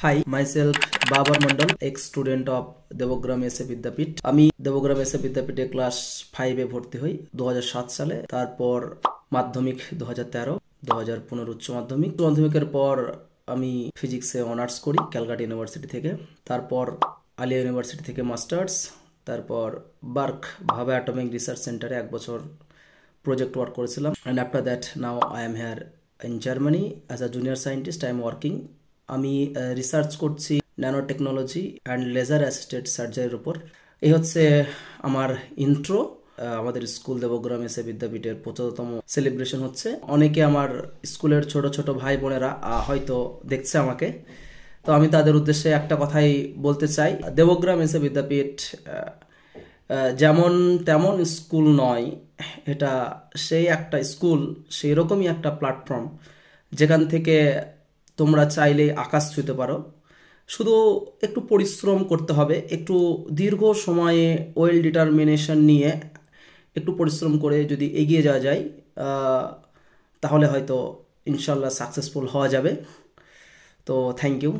High, myself Babar Mondal, ex student of Debagram S A Vidyapith. আমি Debagram S A বিদ্যাপীঠে class 5-এ ভর্তি হই 2007 সালে। তারপর মাধ্যমিক 2013, 2015 উচ্চ মাধ্যমিকের পর আমি ফিজিক্সে অনার্স করি ক্যালকাটা ইউনিভার্সিটি থেকে। তারপর আলিয়া ইউনিভার্সিটি থেকে মাস্টার্স। তারপর বার্ক ভাবে অ্যাটমিক রিসার্চ সেন্টারে 1 বছর প্রজেক্ট ওয়ার্ক করেছিলাম। And after that now I am here in Germany as a junior scientist. I am working. আমি রিসার্চ করছি nano technology and laser assisted সার্জারির উপর। এই হচ্ছে আমার ইন্ট্রো। আমাদের স্কুল দেবগ্রাম এসএ বিদ্যাপীঠের 75তম সেলিব্রেশন হচ্ছে। অনেকে আমার স্কুলের ছোট ছোট ভাই বোনেরা হয়তো দেখছে আমাকে, তো আমি তাদের উদ্দেশ্যে একটা কথাই বলতে চাই। দেবগ্রাম এসএ বিদ্যাপীঠ যেমন তেমন স্কুল নয়, এটা সেই একটা স্কুল, সেই রকমই একটা প্ল্যাটফর্ম যেখান থেকে তোমরা চাইলে আকাশ ছুঁতে পারো। শুধু একটু পরিশ্রম করতে হবে, একটু দীর্ঘ সময়ে ওয়েল ডিটারমিনেশন নিয়ে একটু পরিশ্রম করে যদি এগিয়ে যাওয়া যায়, তাহলে হয়তো ইনশাল্লাহ সাকসেসফুল হওয়া যাবে। তো থ্যাংক ইউ।